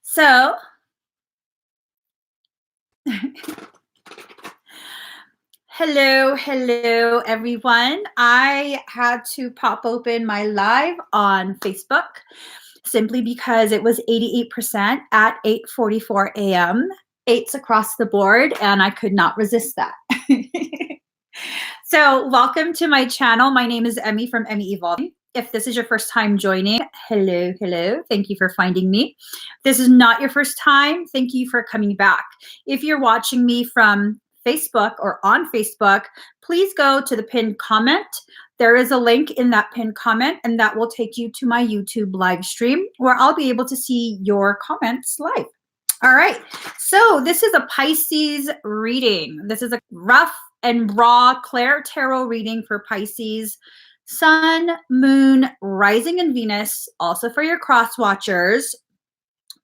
So, hello, everyone. I had to pop open my live on Facebook simply because it was 88% at 8:44 a.m. Eights across the board, and I could not resist that. So, welcome to my channel. My name is Emmy from Emmy Evolving. If this is your first time joining, hello. Thank you for finding me. If this is not your first time, thank you for coming back. If you're watching me from Facebook or on Facebook, please go to the pinned comment. There is a link in that pinned comment, and that will take you to my YouTube live stream where I'll be able to see your comments live. All right, so this is a Pisces reading. This is a rough and raw ClairTarot reading for Pisces, Sun, Moon, Rising, and Venus. Also for your cross watchers,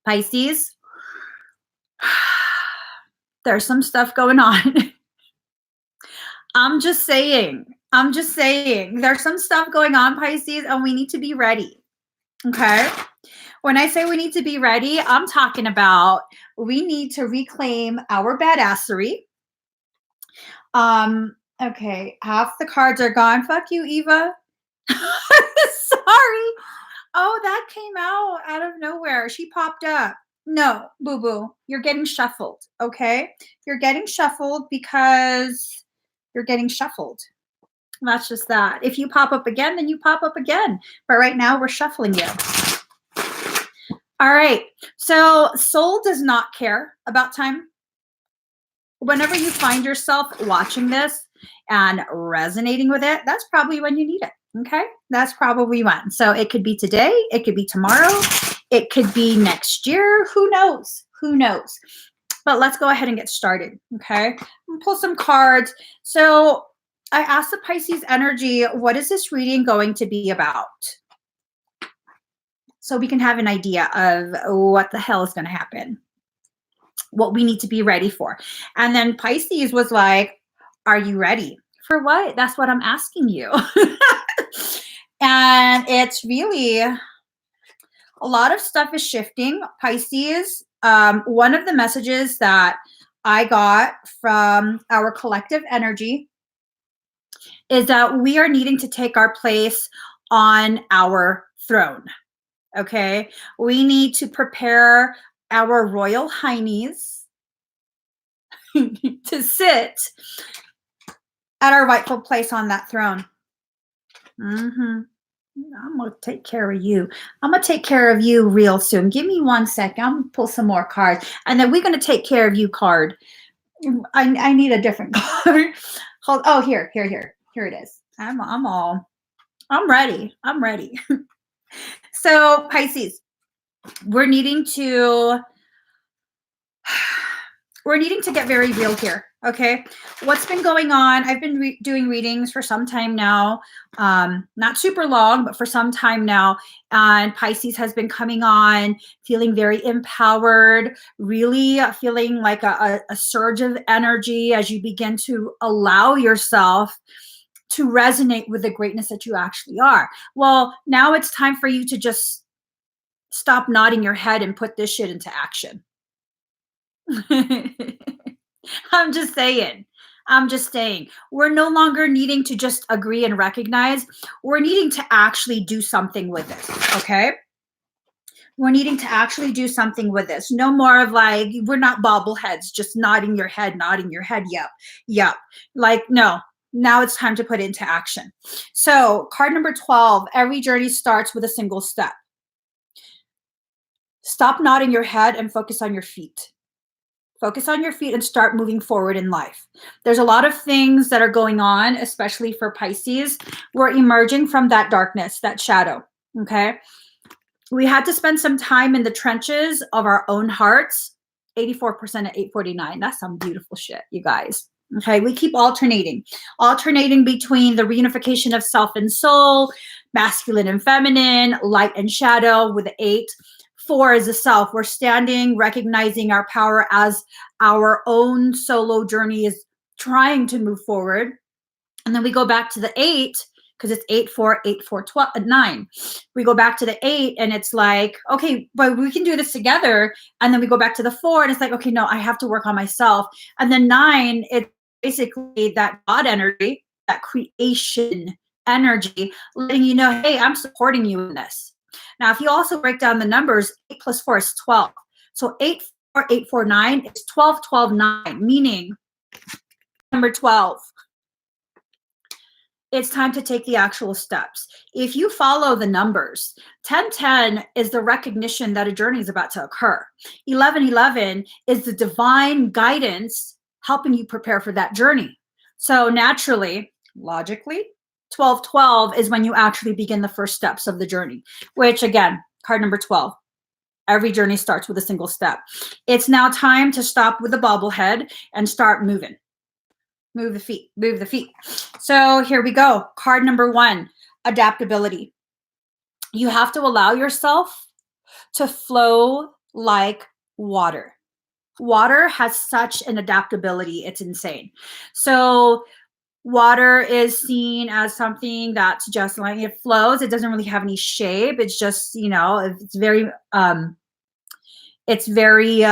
Pisces. There's some stuff going on. I'm just saying. There's some stuff going on, Pisces, and we need to be ready. Okay? When I say we need to be ready, I'm talking about we need to reclaim our badassery. Okay, half the cards are gone. Fuck you, Eva. Sorry. Oh, that came out of nowhere. She popped up. No, boo-boo. You're getting shuffled, okay? You're getting shuffled because you're getting shuffled. That's just that. If you pop up again, then you pop up again. But right now, we're shuffling you. All right. So soul does not care about time. Whenever you find yourself watching this and resonating with it, that's probably when you need it. Okay. That's probably when. So it could be today. It could be tomorrow. It could be next year. Who knows? Who knows? But let's go ahead and get started. Okay. Pull some cards. So I asked the Pisces energy, what is this reading going to be about? So we can have an idea of what the hell is going to happen, what we need to be ready for. And then Pisces was like, are you ready? For what? That's what I'm asking you. And it's really, a lot of stuff is shifting. Pisces, one of the messages that I got from our collective energy is that we are needing to take our place on our throne. Okay, we need to prepare our royal highneys to sit at our rightful place on that throne. I'm going to take care of you. I'm going to take care of you real soon. Give me 1 second. I'm going to pull some more cards. And then we're going to take care of you card. I need a different card. Hold. Oh, here it is. I'm ready. So Pisces, we're needing to get very real here. Okay, what's been going on? I've been doing readings for some time now, not super long, but for some time now. And Pisces has been coming on, feeling very empowered, really feeling like a surge of energy as you begin to allow yourself to resonate with the greatness that you actually are. Well, now it's time for you to just stop nodding your head and put this shit into action. I'm just saying. We're no longer needing to just agree and recognize. We're needing to actually do something with this, okay? We're needing to actually do something with this. No more of like, we're not bobbleheads, just nodding your head, yep. Like, no. Now it's time to put it into action. So card number 12, every journey starts with a single step. Stop nodding your head and focus on your feet. Focus on your feet and start moving forward in life. There's a lot of things that are going on, especially for Pisces. We're emerging from that darkness, that shadow, okay? We had to spend some time in the trenches of our own hearts. 84% at 8:49. That's some beautiful shit, you guys. Okay, we keep alternating between the reunification of self and soul, masculine and feminine, light and shadow with the 8. 4 is the self. We're standing, recognizing our power as our own solo journey is trying to move forward. And then we go back to the 8 because it's 8, 4, 8, 4, 12, 9. We go back to the 8 and it's like, okay, but we can do this together. And then we go back to the 4 and it's like, okay, no, I have to work on myself. And then 9, it's basically that God energy, that creation energy, letting you know, hey, I'm supporting you in this. Now, if you also break down the numbers, 8 plus 4 is 12. So 8, 4, 8, 4, 9 is 12, 12, 9, meaning number 12. It's time to take the actual steps. If you follow the numbers, 1010 is the recognition that a journey is about to occur. 1111 is the divine guidance helping you prepare for that journey. So naturally, logically, 1212 is when you actually begin the first steps of the journey, which again, card number 12. Every journey starts with a single step. It's now time to stop with the bobblehead and start moving. Move the feet, move the feet. So here we go. Card number 1, adaptability. You have to allow yourself to flow like water. Water has such an adaptability. It's insane. So water is seen as something that's just like it flows. It doesn't really have any shape. It's just, it's very,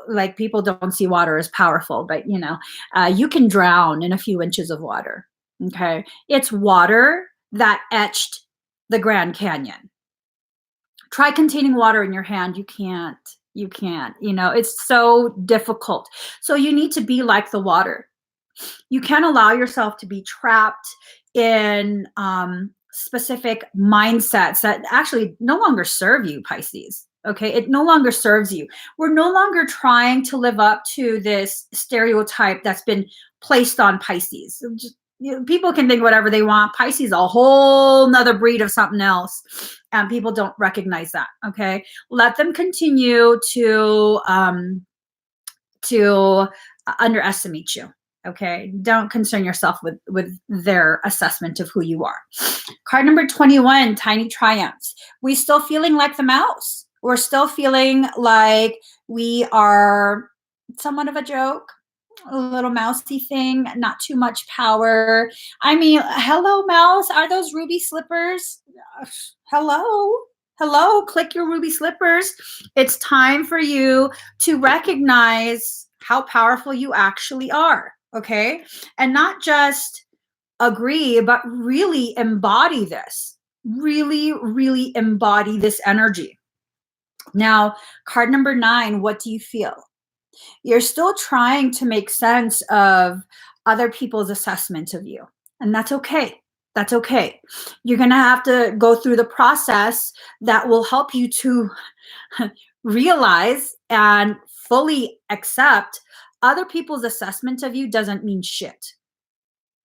like people don't see water as powerful, but you can drown in a few inches of water. Okay. It's water that etched the Grand Canyon. Try containing water in your hand. You can't, it's so difficult. So you need to be like the water. You can't allow yourself to be trapped in specific mindsets that actually no longer serve you, Pisces. Okay, it no longer serves you. We're no longer trying to live up to this stereotype that's been placed on Pisces. People can think whatever they want. Pisces, a whole nother breed of something else, and people don't recognize that. Okay, let them continue to underestimate you. Okay, don't concern yourself with their assessment of who you are. Card number 21, tiny triumphs. We still feeling like the mouse. We're still feeling like we are somewhat of a joke, a little mousy thing, not too much power. I mean, hello, mouse. Are those ruby slippers? Hello, click your ruby slippers. It's time for you to recognize how powerful you actually are. Okay. And not just agree, but really embody this. Really, really embody this energy. Now, card number 9, what do you feel? You're still trying to make sense of other people's assessment of you. And that's okay. That's okay. You're going to have to go through the process that will help you to realize and fully accept other people's assessment of you doesn't mean shit.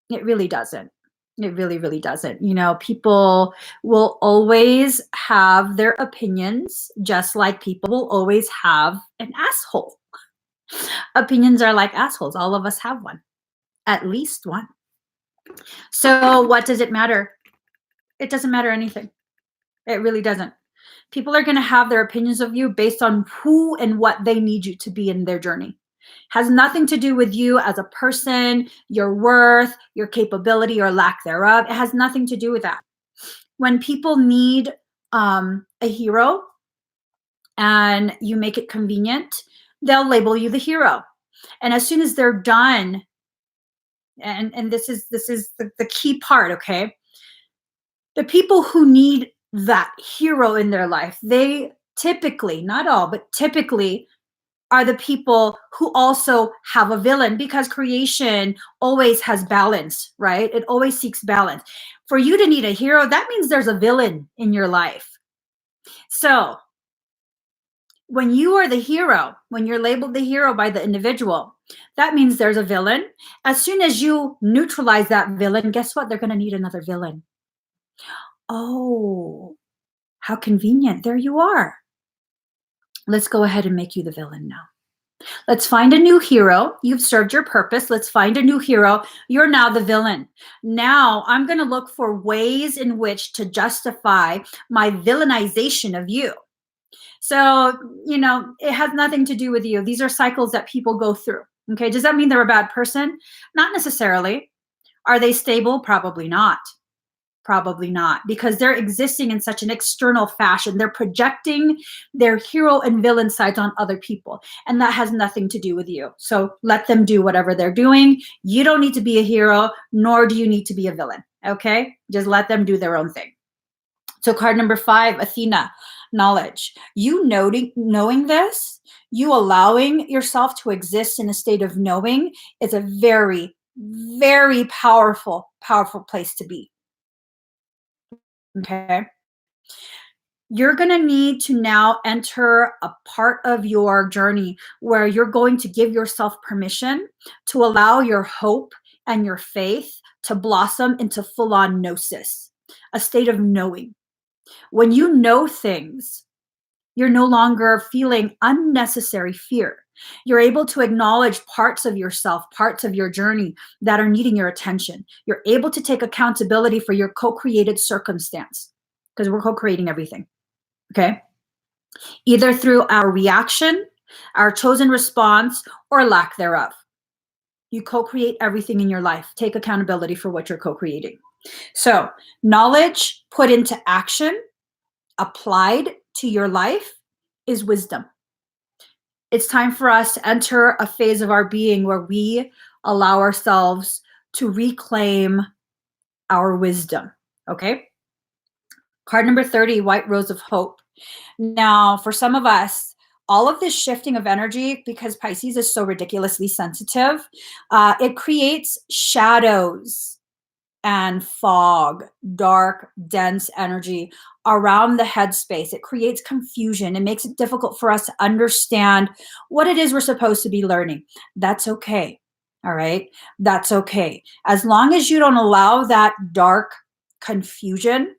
It really doesn't. It really, really doesn't. People will always have their opinions, just like people will always have an asshole. Opinions are like assholes. All of us have one, at least one. So what does it matter? It doesn't matter anything. It really doesn't. People are going to have their opinions of you based on who and what they need you to be in their journey. Has nothing to do with you as a person, your worth, your capability or lack thereof. It has nothing to do with that. When people need a hero and you make it convenient, they'll label you the hero. And as soon as they're done, and this is the key part, okay? The people who need that hero in their life, they typically, not all, but typically are the people who also have a villain, because creation always has balance, right? It always seeks balance. For you to need a hero, that means there's a villain in your life. So when you are the hero, when you're labeled the hero by the individual, that means there's a villain. As soon as you neutralize that villain, guess what? They're going to need another villain. Oh, how convenient. There you are. Let's go ahead and make you the villain now. Let's find a new hero. You've served your purpose. Let's find a new hero. You're now the villain. Now I'm going to look for ways in which to justify my villainization of you. So, it has nothing to do with you. These are cycles that people go through. Okay. Does that mean they're a bad person? Not necessarily. Are they stable? Probably not. Probably not, because they're existing in such an external fashion. They're projecting their hero and villain sides on other people, and that has nothing to do with you. So let them do whatever they're doing. You don't need to be a hero, nor do you need to be a villain, okay? Just let them do their own thing. So card number 5, Athena, knowledge. You knowing this, you allowing yourself to exist in a state of knowing is a very, very powerful, powerful place to be. Okay. You're going to need to now enter a part of your journey where you're going to give yourself permission to allow your hope and your faith to blossom into full-on gnosis, a state of knowing. When you know things, you're no longer feeling unnecessary fear. You're able to acknowledge parts of yourself, parts of your journey that are needing your attention. You're able to take accountability for your co-created circumstance, because we're co-creating everything, okay? Either through our reaction, our chosen response, or lack thereof. You co-create everything in your life. Take accountability for what you're co-creating. So knowledge put into action, applied to your life, is wisdom. It's time for us to enter a phase of our being where we allow ourselves to reclaim our wisdom, okay? Card number 30, White Rose of Hope. Now, for some of us, all of this shifting of energy, because Pisces is so ridiculously sensitive, it creates shadows and fog, dark, dense energy around the headspace. It creates confusion. It makes it difficult for us to understand what it is we're supposed to be learning. That's okay. All right. That's okay. As long as you don't allow that dark confusion,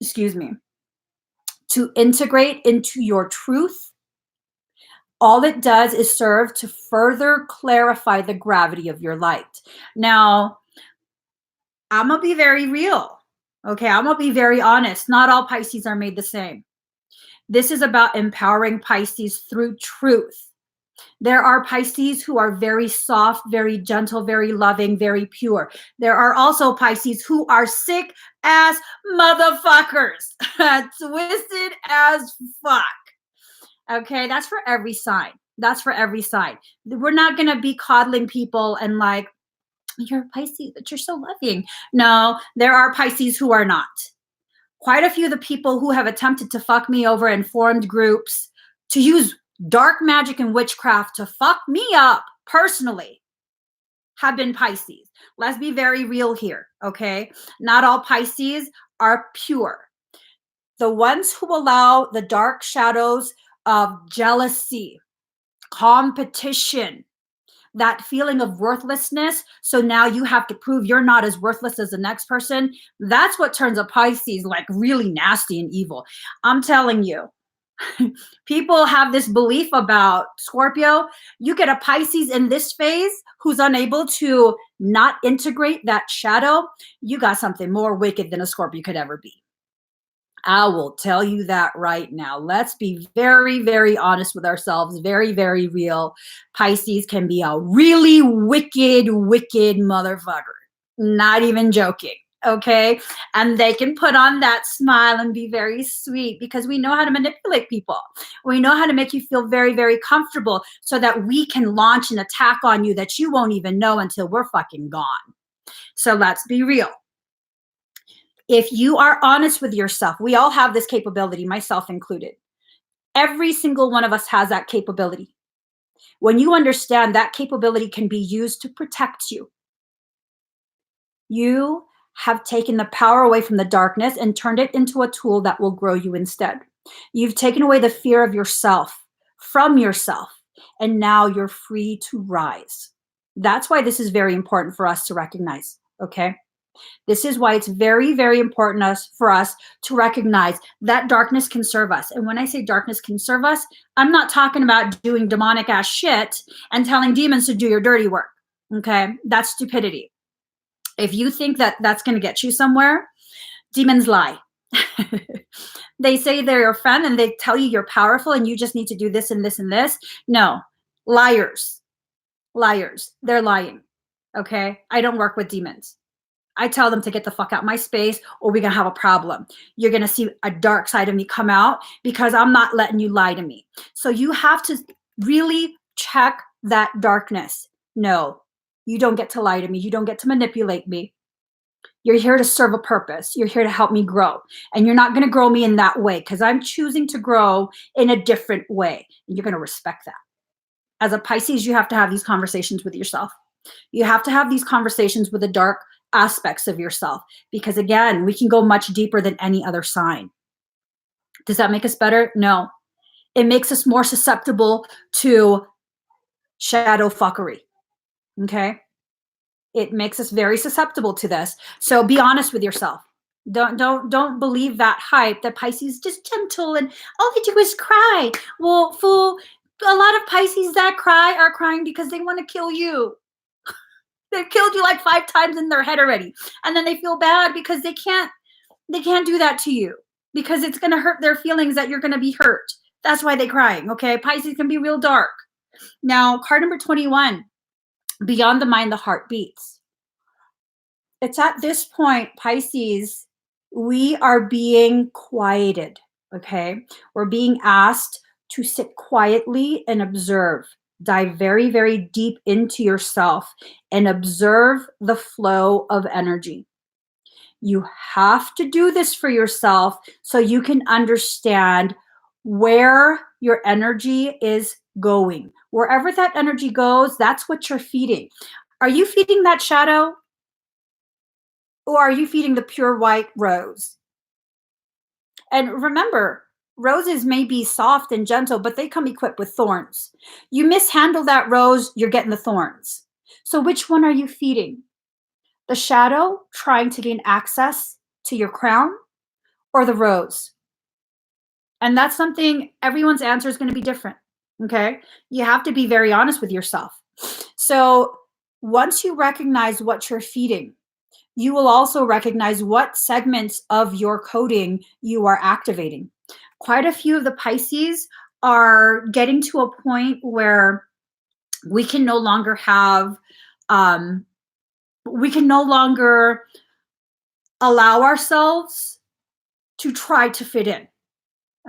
excuse me, to integrate into your truth, all it does is serve to further clarify the gravity of your light. Now, I'm going to be very real. Okay, I'm going to be very honest. Not all Pisces are made the same. This is about empowering Pisces through truth. There are Pisces who are very soft, very gentle, very loving, very pure. There are also Pisces who are sick as motherfuckers, twisted as fuck. Okay, that's for every sign. That's for every sign. We're not going to be coddling people and like, you're a Pisces, but you're so loving. No, there are Pisces who are not. Quite a few of the people who have attempted to fuck me over and formed groups to use dark magic and witchcraft to fuck me up personally have been Pisces. Let's be very real here, okay? Not all Pisces are pure. The ones who allow the dark shadows of jealousy, competition, that feeling of worthlessness, so now you have to prove you're not as worthless as the next person, that's what turns a Pisces like really nasty and evil. I'm telling you, people have this belief about Scorpio. You get a Pisces in this phase who's unable to not integrate that shadow, you got something more wicked than a Scorpio could ever be. I will tell you that right now. Let's be very, very honest with ourselves. Very, very real. Pisces can be a really wicked, wicked motherfucker. Not even joking. Okay. And they can put on that smile and be very sweet because we know how to manipulate people. We know how to make you feel very, very comfortable so that we can launch an attack on you that you won't even know until we're fucking gone. So let's be real. If you are honest with yourself, we all have this capability, myself included. Every single one of us has that capability. When you understand that capability can be used to protect you, you have taken the power away from the darkness and turned it into a tool that will grow you instead. You've taken away the fear of yourself from yourself, and now you're free to rise. That's why this is very important for us to recognize, okay? This is why it's very, very important for us to recognize that darkness can serve us. And when I say darkness can serve us, I'm not talking about doing demonic ass shit and telling demons to do your dirty work. Okay, that's stupidity. If you think that that's going to get you somewhere, demons lie. They say they're your friend and they tell you you're powerful and you just need to do this and this and this. No, liars, liars. They're lying. Okay, I don't work with demons. I tell them to get the fuck out my space or we're going to have a problem. You're going to see a dark side of me come out because I'm not letting you lie to me. So you have to really check that darkness. No, you don't get to lie to me. You don't get to manipulate me. You're here to serve a purpose. You're here to help me grow. And you're not going to grow me in that way because I'm choosing to grow in a different way. And you're going to respect that. As a Pisces, you have to have these conversations with yourself. You have to have these conversations with the dark aspects of yourself because, again, we can go much deeper than any other sign. Does that make us better? No. It makes us more susceptible to shadow fuckery. Okay? It makes us very susceptible to this. So be honest with yourself. Don't believe that hype that Pisces is just gentle and all they do is cry. Well, fool, a lot of Pisces that cry are crying because they want to kill you. They've killed you like 5 times in their head already. And then they feel bad because they can't do that to you because it's going to hurt their feelings that you're going to be hurt. That's why they're crying. Okay. Pisces can be real dark. Now, card number 21, beyond the mind, the heart beats. It's at this point, Pisces, we are being quieted. Okay. We're being asked to sit quietly and observe. Dive very, very deep into yourself and observe the flow of energy. You have to do this for yourself so you can understand where your energy is going. Wherever that energy goes, that's what you're feeding. Are you feeding that shadow? Or are you feeding the pure white rose? And remember, roses may be soft and gentle, but they come equipped with thorns. You mishandle that rose, you're getting the thorns. So which one are you feeding? The shadow trying to gain access to your crown or the rose? And that's something, everyone's answer is going to be different. Okay. You have to be very honest with yourself. So once you recognize what you're feeding, you will also recognize what segments of your coding you are activating. Quite a few of the Pisces are getting to a point where we can no longer have, we can no longer allow ourselves to try to fit in.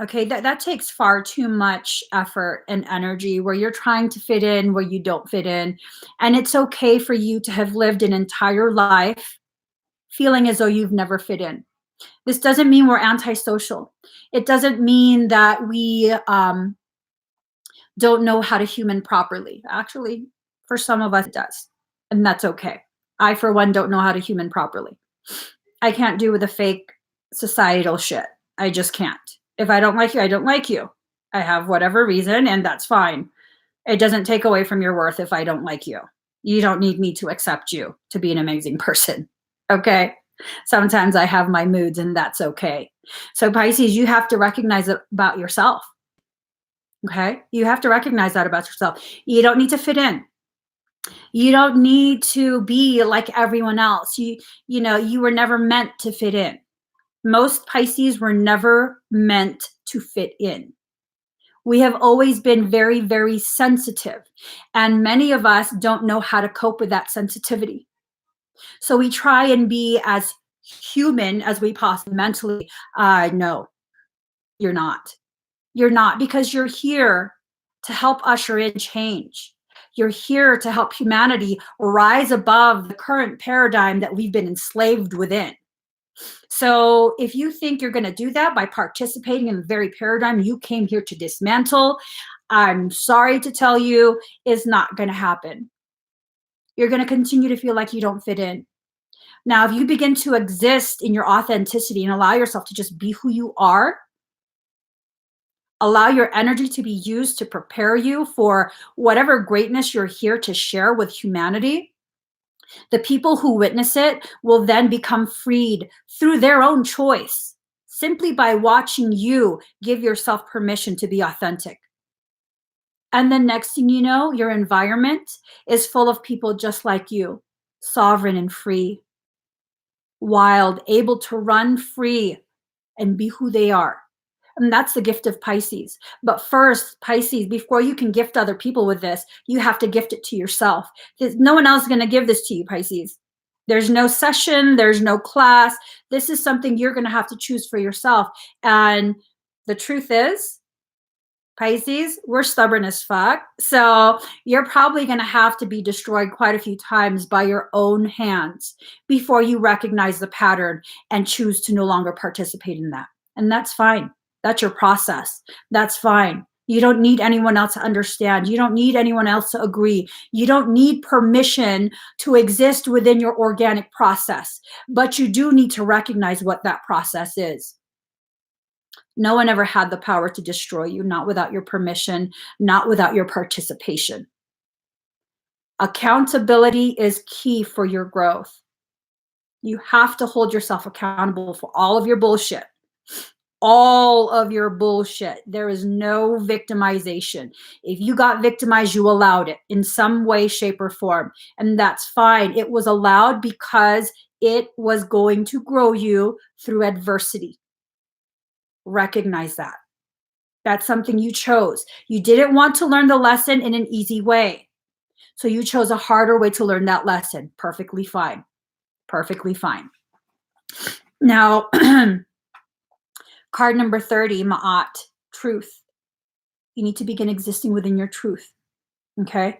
Okay, that takes far too much effort and energy where you're trying to fit in where you don't fit in. And it's okay for you to have lived an entire life feeling as though you've never fit in. This doesn't mean we're antisocial. It doesn't mean that we don't know how to human properly. Actually, for some of us, it does. And that's okay. I, for one, don't know how to human properly. I can't do with the fake societal shit. I just can't. If I don't like you, I don't like you. I have whatever reason, and that's fine. It doesn't take away from your worth if I don't like you. You don't need me to accept you to be an amazing person. Okay? Sometimes I have my moods, and that's okay. So Pisces, you have to recognize it about yourself. Okay? You have to recognize that about yourself. You don't need to fit in. You don't need to be like everyone else. You know, you were never meant to fit in. Most Pisces were never meant to fit in. We have always been very, very sensitive. And many of us don't know how to cope with that sensitivity. So we try and be as human as we possibly mentally. No, you're not. You're not, because you're here to help usher in change. You're here to help humanity rise above the current paradigm that we've been enslaved within. So if you think you're going to do that by participating in the very paradigm you came here to dismantle, I'm sorry to tell you, it's not going to happen. You're going to continue to feel like you don't fit in. Now, if you begin to exist in your authenticity and allow yourself to just be who you are, allow your energy to be used to prepare you for whatever greatness you're here to share with humanity, the people who witness it will then become freed through their own choice, simply by watching you give yourself permission to be authentic. And then next thing you know, your environment is full of people just like you, sovereign and free, wild, able to run free and be who they are. And that's the gift of Pisces. But first, Pisces, before you can gift other people with this, you have to gift it to yourself. No one else is going to give this to you, Pisces. There's no session, there's no class. This is something you're going to have to choose for yourself. And the truth is, Pisces, we're stubborn as fuck. So you're probably going to have to be destroyed quite a few times by your own hands before you recognize the pattern and choose to no longer participate in that. And that's fine. That's your process. That's fine. You don't need anyone else to understand. You don't need anyone else to agree. You don't need permission to exist within your organic process, but you do need to recognize what that process is. No one ever had the power to destroy you, not without your permission, not without your participation. Accountability is key for your growth. You have to hold yourself accountable for all of your bullshit. All of your bullshit. There is no victimization. If you got victimized, you allowed it in some way, shape, or form. And that's fine. It was allowed because it was going to grow you through adversity. Recognize that. That's something you chose. You didn't want to learn the lesson in an easy way. So you chose a harder way to learn that lesson. Perfectly fine. Perfectly fine. Now, card number 30, Ma'at, truth. You need to begin existing within your truth. Okay?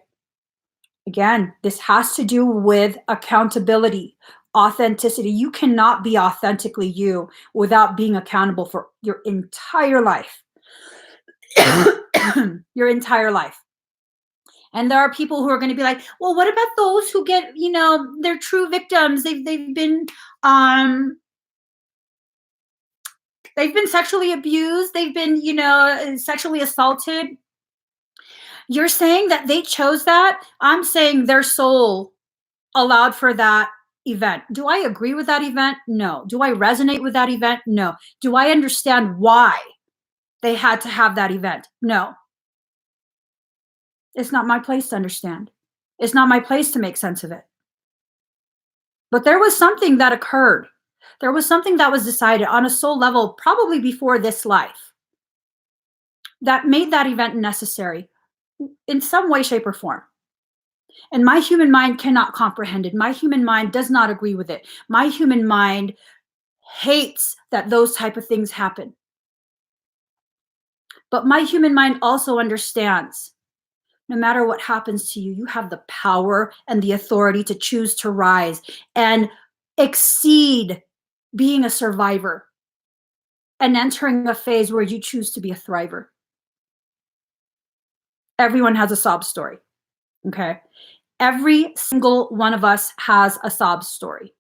Again, this has to do with accountability, authenticity. You cannot be authentically you without being accountable for your entire life. Your entire life. And there are people who are going to be like, well, what about those who get, they're true victims. They've been sexually abused. They've been, sexually assaulted. You're saying that they chose that. I'm saying their soul allowed for that event. Do I agree with that event? No. Do I resonate with that event? No. Do I understand why they had to have that event? No. It's not my place to understand. It's not my place to make sense of it. But there was something that occurred. There was something that was decided on a soul level, probably before this life, that made that event necessary in some way, shape, or form. And my human mind cannot comprehend it. My human mind does not agree with it. My human mind hates that those type of things happen. But my human mind also understands no matter what happens to you, you have the power and the authority to choose to rise and exceed being a survivor and entering a phase where you choose to be a thriver. Everyone has a sob story, okay? Every single one of us has a sob story.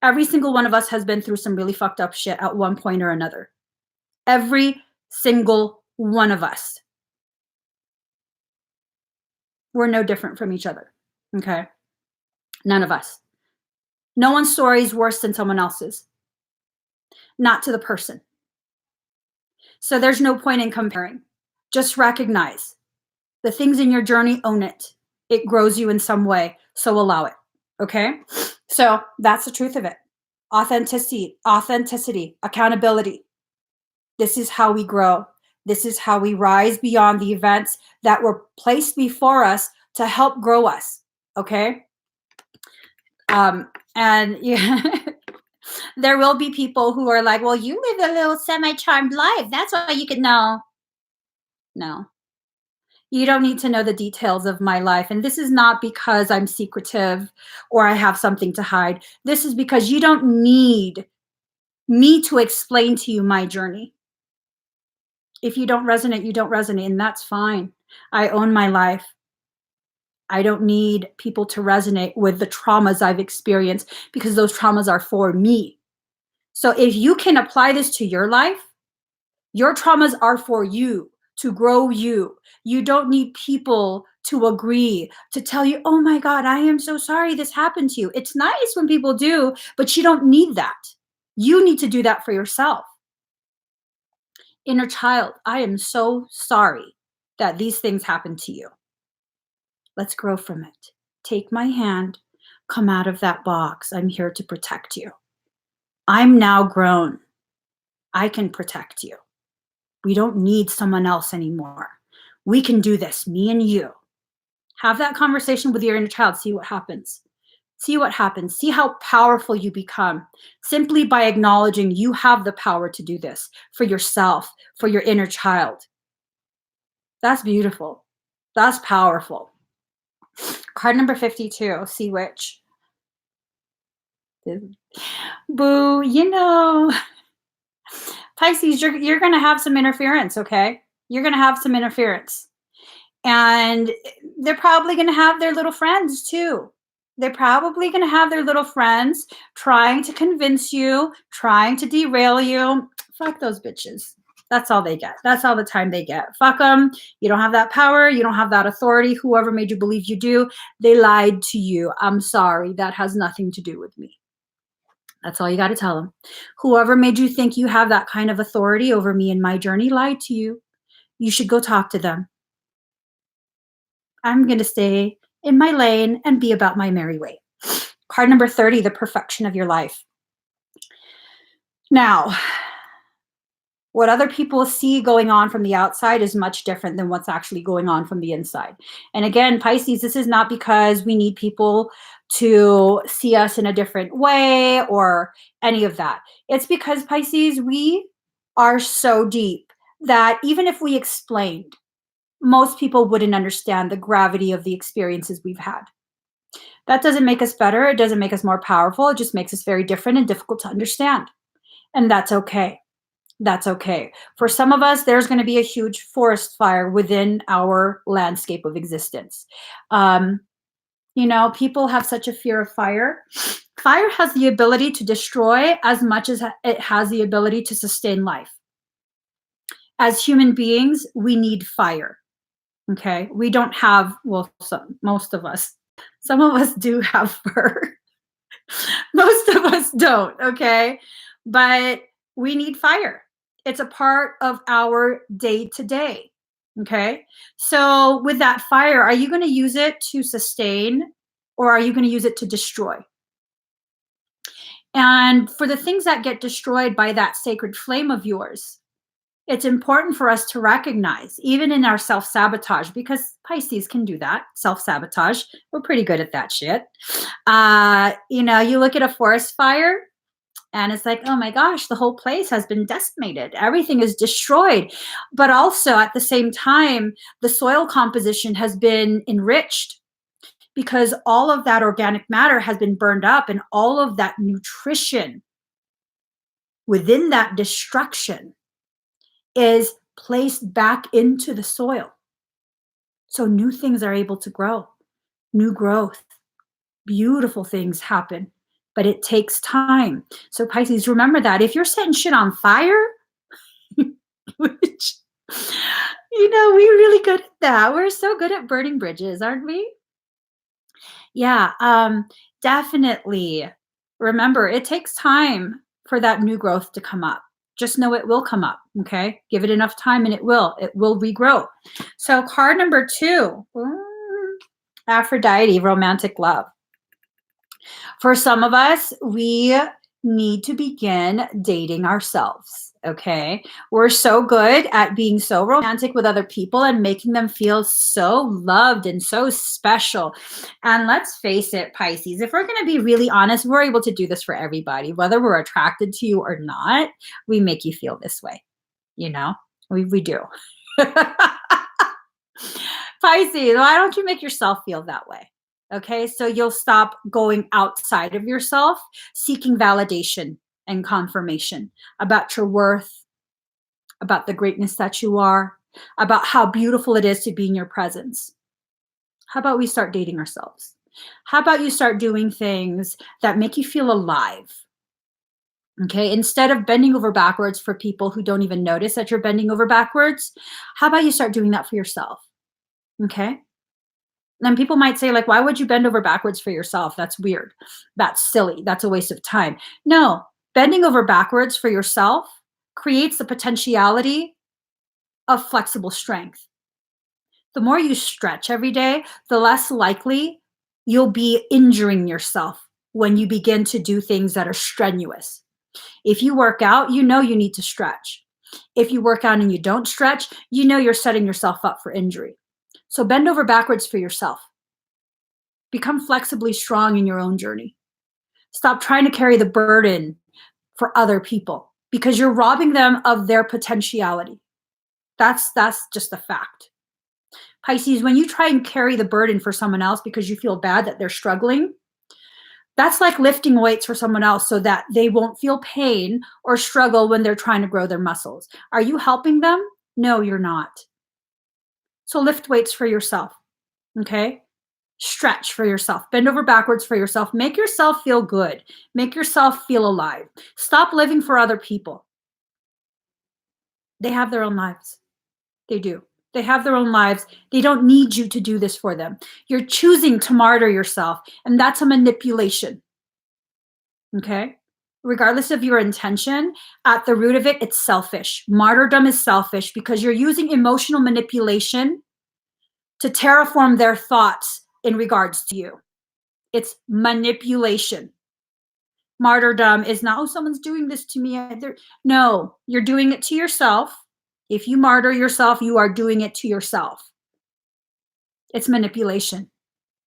Every single one of us has been through some really fucked up shit at one point or another. Every single one of us. We're no different from each other, okay? None of us. No one's story is worse than someone else's. Not to the person. So there's no point in comparing. Just recognize the things in your journey, own it. It grows you in some way, so allow it, okay? So that's the truth of it. Authenticity, accountability. This is how we grow. This is how we rise beyond the events that were placed before us to help grow us, okay? And yeah, there will be people who are like, well, you live a little semi-charmed life. That's why you could know. No. You don't need to know the details of my life. And this is not because I'm secretive or I have something to hide. This is because you don't need me to explain to you my journey. If you don't resonate, you don't resonate, and that's fine. I own my life. I don't need people to resonate with the traumas I've experienced because those traumas are for me. So if you can apply this to your life, your traumas are for you, to grow you. You don't need people to agree, to tell you, oh my God, I am so sorry this happened to you. It's nice when people do, but you don't need that. You need to do that for yourself. Inner child, I am so sorry that these things happened to you. Let's grow from it. Take my hand, come out of that box. I'm here to protect you. I'm now grown. I can protect you. We don't need someone else anymore. We can do this, me and you. Have that conversation with your inner child, see what happens. See what happens. See how powerful you become simply by acknowledging you have the power to do this for yourself, for your inner child. That's beautiful. That's powerful. Card number 52, Sea Witch. Boo, Pisces, you're going to have some interference, okay? You're going to have some interference. And they're probably going to have their little friends too. They're probably going to have their little friends trying to convince you, trying to derail you. Fuck those bitches. That's all they get. That's all the time they get. Fuck them. You don't have that power. You don't have that authority. Whoever made you believe you do, they lied to you. I'm sorry. That has nothing to do with me. That's all you got to tell them. Whoever made you think you have that kind of authority over me in my journey lied to you. You should go talk to them. I'm going to stay in my lane and be about my merry way. Card number 30, the perfection of your life. Now, what other people see going on from the outside is much different than what's actually going on from the inside. And again, Pisces, this is not because we need people to see us in a different way or any of that. It's because, Pisces, we are so deep that even if we explained, most people wouldn't understand the gravity of the experiences we've had. That doesn't make us better. It doesn't make us more powerful. It just makes us very different and difficult to understand. And that's okay. That's okay. For some of us, there's going to be a huge forest fire within our landscape of existence. People have such a fear of fire. Fire has the ability to destroy as much as it has the ability to sustain life. As human beings, we need fire. Okay, we don't have, most of us, some of us do have fur. Most of us don't, okay? But we need fire. It's a part of our day-to-day, okay? So with that fire, are you going to use it to sustain or are you going to use it to destroy? And for the things that get destroyed by that sacred flame of yours, it's important for us to recognize, even in our self-sabotage, because Pisces can do that, self-sabotage. We're pretty good at that shit. You look at a forest fire and it's like, oh my gosh, the whole place has been decimated. Everything is destroyed. But also at the same time, the soil composition has been enriched because all of that organic matter has been burned up and all of that nutrition within that destruction is placed back into the soil. So new things are able to grow, new growth, beautiful things happen, but it takes time. So Pisces, remember that if you're setting shit on fire, which, we're really good at that. We're so good at burning bridges, aren't we? Yeah, definitely. Remember, it takes time for that new growth to come up. Just know it will come up, okay? Give it enough time and it will regrow. So card number 2, Aphrodite, romantic love. For some of us, we need to begin dating ourselves, okay? We're so good at being so romantic with other people and making them feel so loved and so special. And let's face it, Pisces, if we're going to be really honest, we're able to do this for everybody. Whether we're attracted to you or not, we make you feel this way, we do. Pisces, why don't you make yourself feel that way? Okay, so you'll stop going outside of yourself, seeking validation and confirmation about your worth, about the greatness that you are, about how beautiful it is to be in your presence. How about we start dating ourselves? How about you start doing things that make you feel alive? Okay, instead of bending over backwards for people who don't even notice that you're bending over backwards, how about you start doing that for yourself? Okay. And people might say, like, why would you bend over backwards for yourself? That's weird. That's silly. That's a waste of time. No, bending over backwards for yourself creates the potentiality of flexible strength. The more you stretch every day, the less likely you'll be injuring yourself when you begin to do things that are strenuous. If you work out, you need to stretch. If you work out and you don't stretch, you're setting yourself up for injury. So bend over backwards for yourself. Become flexibly strong in your own journey. Stop trying to carry the burden for other people because you're robbing them of their potentiality. That's just a fact. Pisces, when you try and carry the burden for someone else because you feel bad that they're struggling, that's like lifting weights for someone else so that they won't feel pain or struggle when they're trying to grow their muscles. Are you helping them? No, you're not. So lift weights for yourself, okay? Stretch for yourself. Bend over backwards for yourself. Make yourself feel good. Make yourself feel alive. Stop living for other people. They have their own lives. They do. They have their own lives. They don't need you to do this for them. You're choosing to martyr yourself, and that's a manipulation. Okay? Regardless of your intention, at the root of it, it's selfish. Martyrdom is selfish because you're using emotional manipulation to terraform their thoughts in regards to you. It's manipulation. Martyrdom is not, oh, someone's doing this to me. No, you're doing it to yourself. If you martyr yourself, you are doing it to yourself. It's manipulation.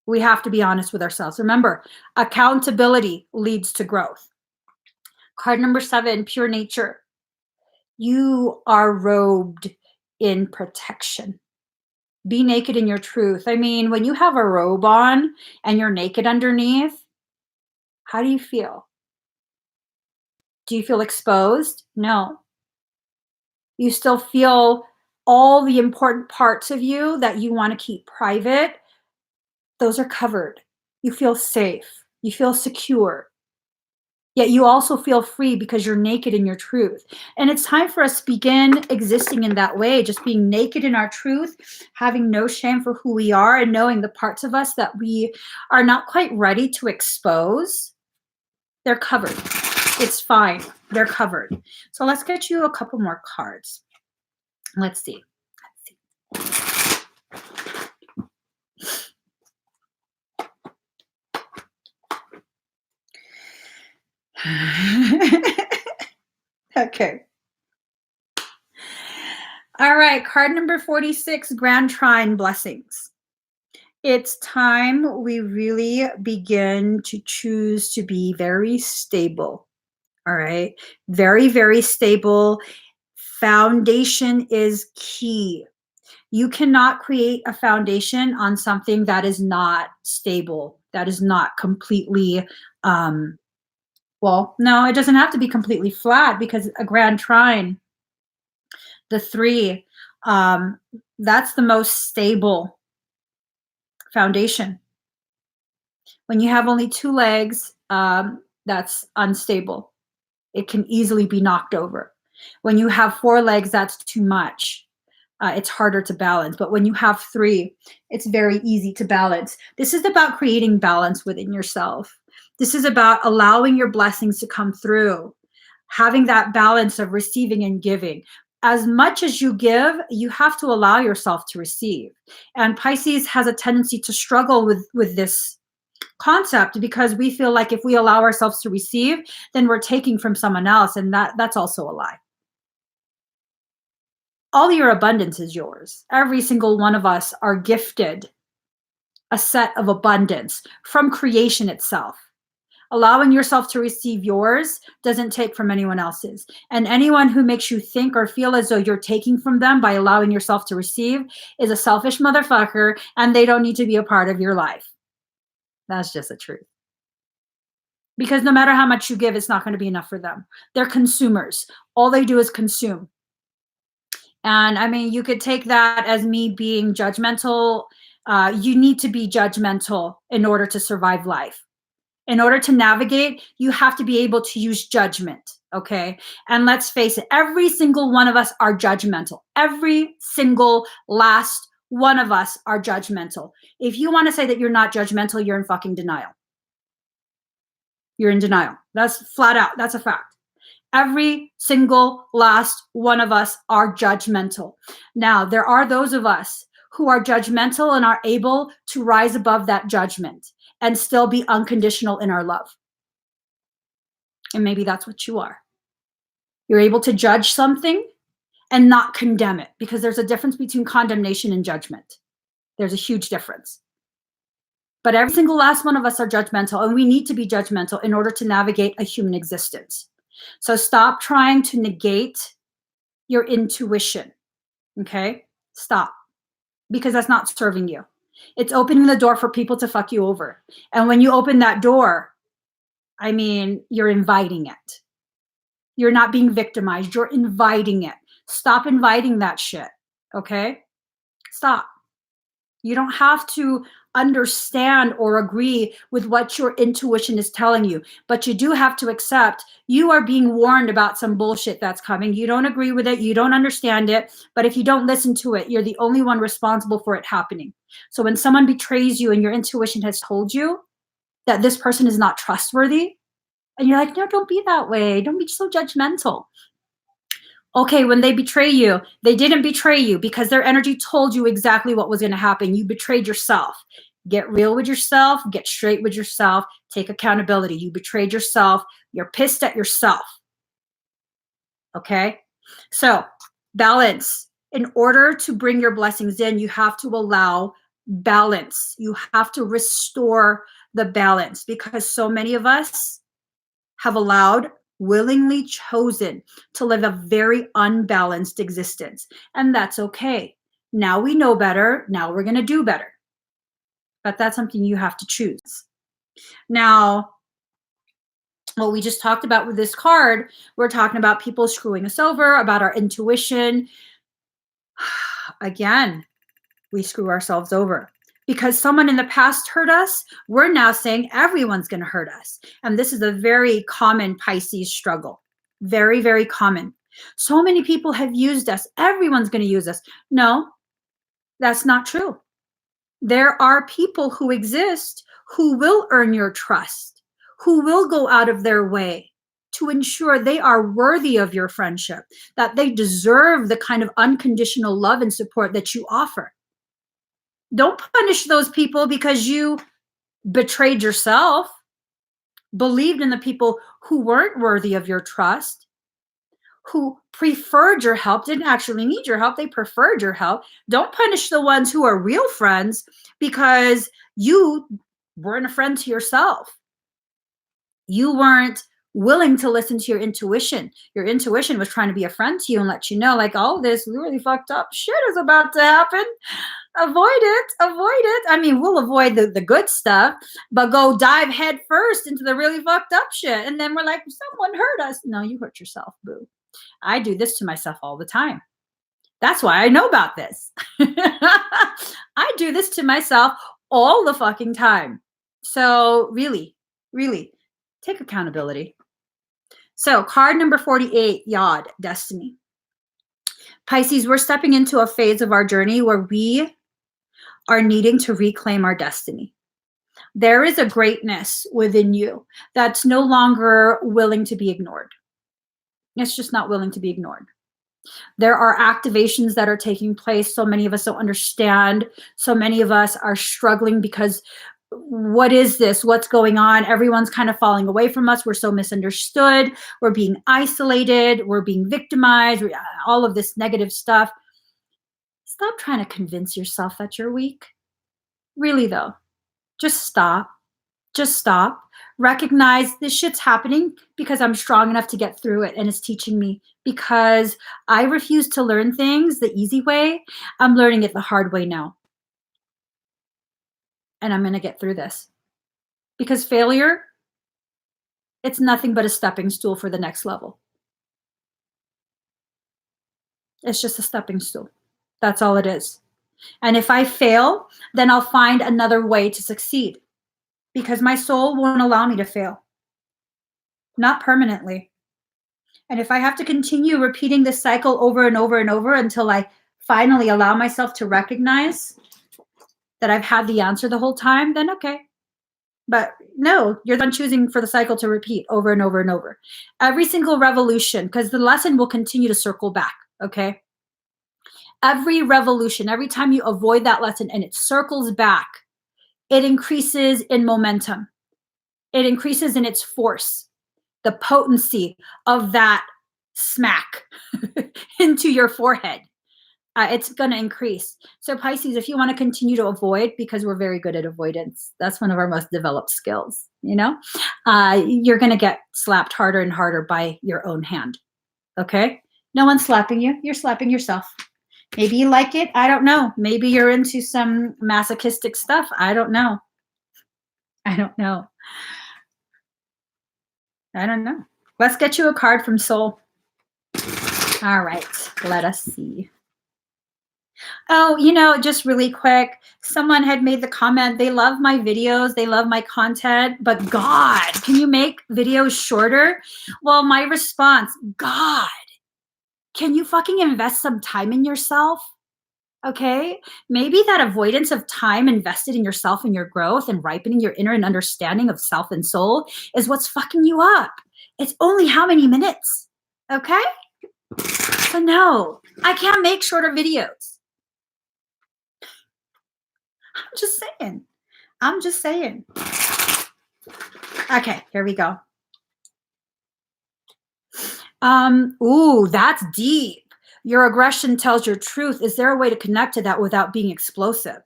We have to be honest with ourselves. Remember, accountability leads to growth. Card number 7, pure nature. You are robed in protection. Be naked in your truth. I mean, when you have a robe on and you're naked underneath, how do you feel? Do you feel exposed? No. You still feel all the important parts of you that you want to keep private. Those are covered. You feel safe. You feel secure. Yet you also feel free because you're naked in your truth. And it's time for us to begin existing in that way, just being naked in our truth, having no shame for who we are, and knowing the parts of us that we are not quite ready to expose. They're covered. It's fine. They're covered. So let's get you a couple more cards. Let's see. Okay. All right. Card number 46, Grand Trine Blessings. It's time we really begin to choose to be very stable. All right. Very, very stable. Foundation is key. You cannot create a foundation on something that is not stable, that is not completely, well, no, it doesn't have to be completely flat because a grand trine, the 3, that's the most stable foundation. When you have only 2 legs, that's unstable. It can easily be knocked over. When you have 4 legs, that's too much. It's harder to balance. But when you have 3, it's very easy to balance. This is about creating balance within yourself. This is about allowing your blessings to come through, having that balance of receiving and giving. As much as you give, you have to allow yourself to receive. And Pisces has a tendency to struggle with this concept because we feel like if we allow ourselves to receive, then we're taking from someone else, and that's also a lie. All your abundance is yours. Every single one of us are gifted a set of abundance from creation itself. Allowing yourself to receive yours doesn't take from anyone else's. And anyone who makes you think or feel as though you're taking from them by allowing yourself to receive is a selfish motherfucker, and they don't need to be a part of your life. That's just the truth. Because no matter how much you give, it's not going to be enough for them. They're consumers. All they do is consume. And I mean, you could take that as me being judgmental. You need to be judgmental in order to survive life. In order to navigate, you have to be able to use judgment, okay? And let's face it, every single one of us are judgmental. Every single last one of us are judgmental. If you want to say that you're not judgmental, you're in fucking denial. You're in denial. That's flat out. That's a fact. Every single last one of us are judgmental. Now, there are those of us who are judgmental and are able to rise above that judgment and still be unconditional in our love. And maybe that's what you are. You're able to judge something and not condemn it, because there's a difference between condemnation and judgment. There's a huge difference. But every single last one of us are judgmental, and we need to be judgmental in order to navigate a human existence. So stop trying to negate your intuition. Okay? Stop. Because that's not serving you. It's opening the door for people to fuck you over. And when you open that door, I mean, you're inviting it. You're not being victimized. You're inviting it. Stop inviting that shit. Okay? Stop. You don't have to understand or agree with what your intuition is telling you, but you do have to accept you are being warned about some bullshit that's coming. You don't agree with it. You don't understand it. But if you don't listen to it, you're the only one responsible for it happening. So when someone betrays you and your intuition has told you that this person is not trustworthy, and you're like, no, don't be that way. Don't be so judgmental. Okay, when they betray you, they didn't betray you because their energy told you exactly what was going to happen. You betrayed yourself. Get real with yourself. Get straight with yourself. Take accountability. You betrayed yourself. You're pissed at yourself. Okay? So, balance. In order to bring your blessings in, you have to allow balance. You have to restore the balance because so many of us have allowed, willingly chosen to live a very unbalanced existence. And that's okay. Now we know better. Now we're going to do better. But that's something you have to choose. Now, what we just talked about with this card, we're talking about people screwing us over, about our intuition. Again, we screw ourselves over. Because someone in the past hurt us, we're now saying everyone's going to hurt us. And this is a very common Pisces struggle. Very, very common. So many people have used us. Everyone's going to use us. No, that's not true. There are people who exist who will earn your trust, who will go out of their way to ensure they are worthy of your friendship, that they deserve the kind of unconditional love and support that you offer. Don't punish those people because you betrayed yourself, believed in the people who weren't worthy of your trust, who preferred your help, didn't actually need your help, they preferred your help. Don't punish the ones who are real friends because you weren't a friend to yourself. You weren't willing to listen to your intuition. Your intuition was trying to be a friend to you and let you know, like, oh, this really fucked up shit is about to happen. Avoid it. I mean, we'll avoid the good stuff, but go dive head first into the really fucked up shit. And then we're like, someone hurt us. No, you hurt yourself, boo. I do this to myself all the time. That's why I know about this. I do this to myself all the fucking time. So really, really take accountability. So card number 48, Yod, Destiny. Pisces, we're stepping into a phase of our journey where we are needing to reclaim our destiny. There is a greatness within you that's no longer willing to be ignored. It's just not willing to be ignored. There are activations that are taking place. So many of us don't understand. So many of us are struggling because what is this? What's going on? Everyone's kind of falling away from us. We're so misunderstood. We're being isolated. We're being victimized. All of this negative stuff. Stop trying to convince yourself that you're weak. Really, though, just stop. Just stop. Recognize this shit's happening because I'm strong enough to get through it and it's teaching me. Because I refuse to learn things the easy way. I'm learning it the hard way now. And I'm going to get through this. Because failure, it's nothing but a stepping stool for the next level. It's just a stepping stool. That's all it is. And if I fail, then I'll find another way to succeed. Because my soul won't allow me to fail. Not permanently. And if I have to continue repeating this cycle over and over and over until I finally allow myself to recognize that I've had the answer the whole time, then okay. But no, you're the one choosing for the cycle to repeat over and over and over. Every single revolution, because the lesson will continue to circle back, okay? Every revolution, every time you avoid that lesson and it circles back, it increases in momentum. It increases in its force, the potency of that smack into your forehead. it's going to increase. So Pisces, if you want to continue to avoid, because we're very good at avoidance, that's one of our most developed skills, you're going to get slapped harder and harder by your own hand. Okay? No one's slapping you. You're slapping yourself. Maybe you like it. I don't know. Maybe you're into some masochistic stuff. I don't know. I don't know. Let's get you a card from Soul. All right. Let us see. Oh, just really quick, someone had made the comment, they love my videos, they love my content, but God, can you make videos shorter? Well, my response, God, can you fucking invest some time in yourself? Okay, maybe that avoidance of time invested in yourself and your growth and ripening your inner and understanding of self and soul is what's fucking you up. It's only how many minutes? Okay? So no, I can't make shorter videos. I'm just saying. Okay, here we go. Ooh, that's deep. Your aggression tells your truth. Is there a way to connect to that without being explosive?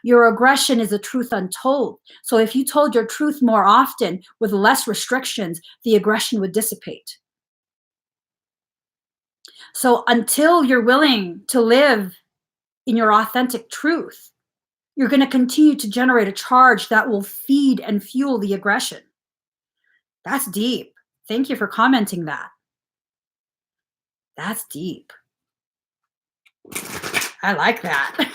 Your aggression is a truth untold. So if you told your truth more often with less restrictions, the aggression would dissipate. So until you're willing to live in your authentic truth, you're going to continue to generate a charge that will feed and fuel the aggression. That's deep. Thank you for commenting that. That's deep. I like that.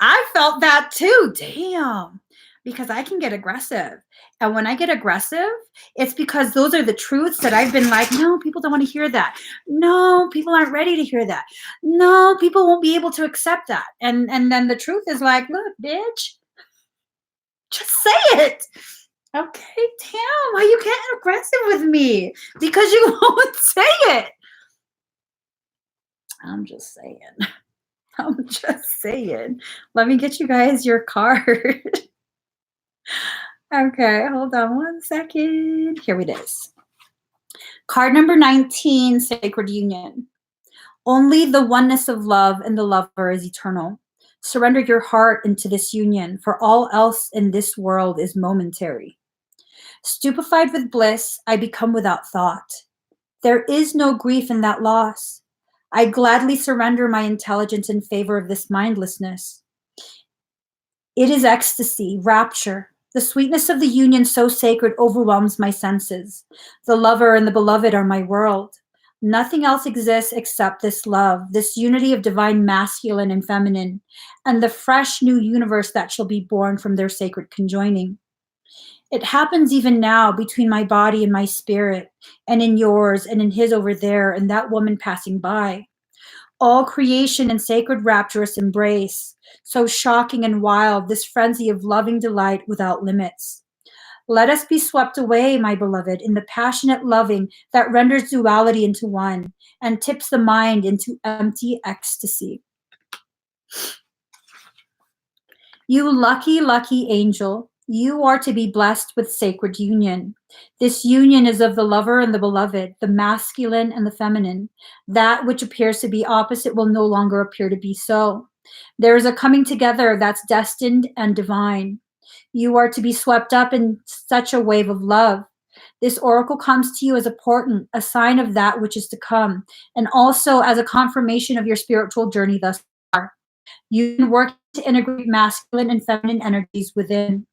I felt that too. Damn. Because I can get aggressive. And when I get aggressive, it's because those are the truths that I've been like, no, people don't want to hear that. No, people aren't ready to hear that. No, people won't be able to accept that. And then the truth is like, look, bitch, just say it. Okay, damn, why you getting aggressive with me? Because you won't say it. I'm just saying. Let me get you guys your card. Okay, hold on one second. Here it is. Card number 19, Sacred Union. Only the oneness of love and the lover is eternal. Surrender your heart into this union, for all else in this world is momentary. Stupefied with bliss, I become without thought. There is no grief in that loss. I gladly surrender my intelligence in favor of this mindlessness. It is ecstasy, rapture. The sweetness of the union so sacred overwhelms my senses. The lover and the beloved are my world. Nothing else exists except this love, this unity of divine masculine and feminine, and the fresh new universe that shall be born from their sacred conjoining. It happens even now between my body and my spirit, and in yours and in his over there, and that woman passing by. All creation in sacred rapturous embrace, so shocking and wild, this frenzy of loving delight without limits. Let us be swept away, my beloved, in the passionate loving that renders duality into one and tips the mind into empty ecstasy. You lucky, lucky angel, you are to be blessed with sacred union. This union is of the lover and the beloved, the masculine and the feminine. That which appears to be opposite will no longer appear to be so. There is a coming together that's destined and divine. You are to be swept up in such a wave of love. This oracle comes to you as a portent, a sign of that which is to come, and also as a confirmation of your spiritual journey thus far. You've been working to integrate masculine and feminine energies within.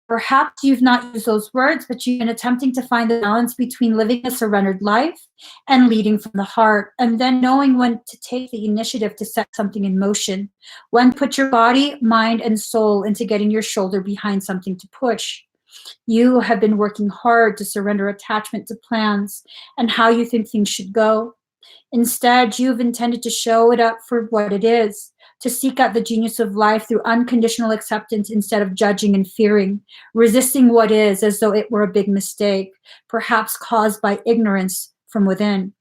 Perhaps you've not used those words, but you've been attempting to find the balance between living a surrendered life and leading from the heart, and then knowing when to take the initiative to set something in motion, when to put your body, mind, and soul into getting your shoulder behind something to push. You have been working hard to surrender attachment to plans and how you think things should go. Instead, you've intended to show it up for what it is, to seek out the genius of life through unconditional acceptance instead of judging and fearing, resisting what is as though it were a big mistake, perhaps caused by ignorance from within.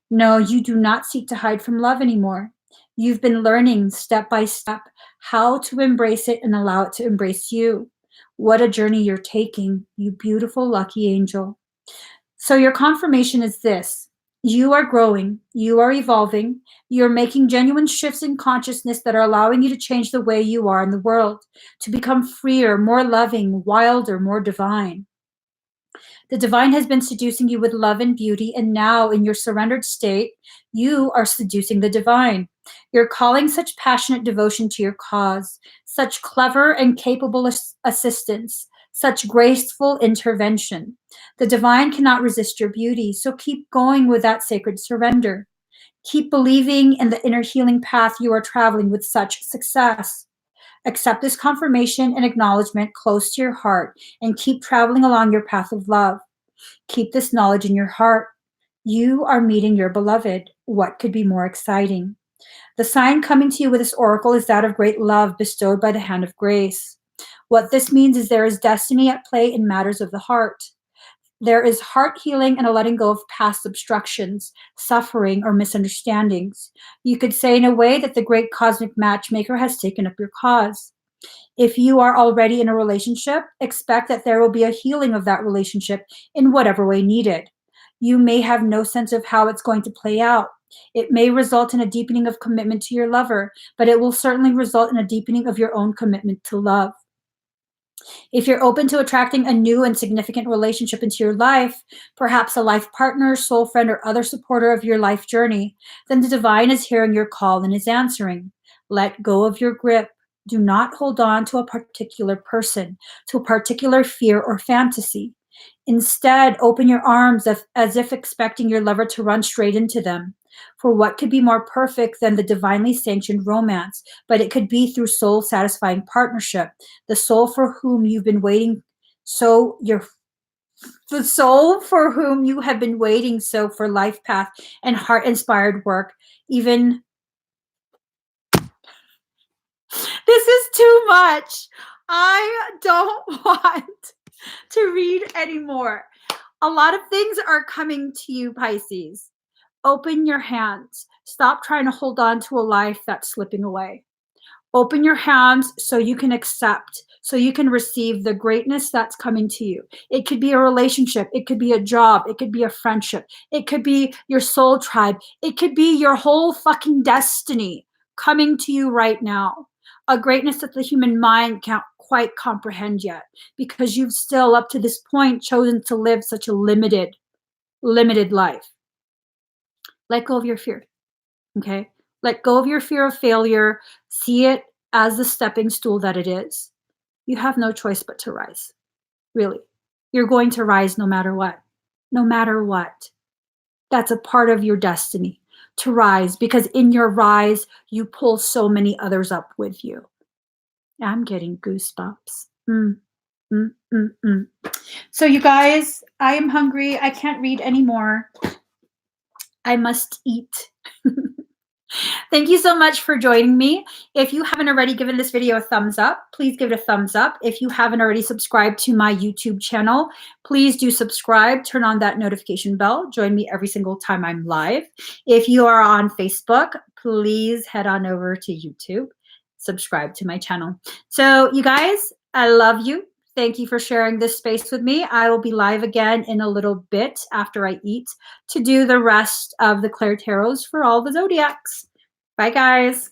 No, you do not seek to hide from love anymore. You've been learning step by step how to embrace it and allow it to embrace you. What a journey you're taking, you beautiful, lucky angel. So your confirmation is this. You are growing, you are evolving, you're making genuine shifts in consciousness that are allowing you to change the way you are in the world, to become freer, more loving, wilder, more divine. The divine has been seducing you with love and beauty, and now in your surrendered state, you are seducing the divine. You're calling such passionate devotion to your cause, such clever and capable assistance, such graceful intervention. The divine cannot resist your beauty, so keep going with that sacred surrender. Keep believing in the inner healing path you are traveling with such success. Accept this confirmation and acknowledgement close to your heart and keep traveling along your path of love. Keep this knowledge in your heart. You are meeting your beloved. What could be more exciting? The sign coming to you with this oracle is that of great love bestowed by the hand of grace. What this means is there is destiny at play in matters of the heart. There is heart healing and a letting go of past obstructions, suffering, or misunderstandings. You could say in a way that the great cosmic matchmaker has taken up your cause. If you are already in a relationship, expect that there will be a healing of that relationship in whatever way needed. You may have no sense of how it's going to play out. It may result in a deepening of commitment to your lover, but it will certainly result in a deepening of your own commitment to love. If you're open to attracting a new and significant relationship into your life, perhaps a life partner, soul friend, or other supporter of your life journey, then the divine is hearing your call and is answering. Let go of your grip. Do not hold on to a particular person, to a particular fear or fantasy. Instead, open your arms as if expecting your lover to run straight into them. For what could be more perfect than the divinely sanctioned romance? But it could be through soul satisfying partnership, the soul for whom you've been waiting. So your the soul for whom you have been waiting so for life path and heart inspired work. Even this is too much. I don't want to read anymore. A lot of things are coming to you, Pisces. Open your hands. Stop trying to hold on to a life that's slipping away. Open your hands so you can accept, so you can receive the greatness that's coming to you. It could be a relationship. It could be a job. It could be a friendship. It could be your soul tribe. It could be your whole fucking destiny coming to you right now. A greatness that the human mind can't quite comprehend yet because you've still, up to this point, chosen to live such a limited life. Let go of your fear. Okay? Let go of your fear of failure. See it as the stepping stool that it is. You have no choice but to rise. Really. You're going to rise no matter what. No matter what. That's a part of your destiny, to rise, because in your rise, you pull so many others up with you. I'm getting goosebumps. So you guys, I am hungry. I can't read anymore. I must eat. Thank you so much for joining me. If you haven't already given this video a thumbs up, please give it a thumbs up. If you haven't already subscribed to my YouTube channel, please do subscribe. Turn on that notification bell. Join me every single time I'm live. If you are on Facebook, please head on over to YouTube. Subscribe to my channel. So you guys, I love you. Thank you for sharing this space with me. I will be live again in a little bit after I eat to do the rest of the ClairTarots for all the zodiacs. Bye, guys.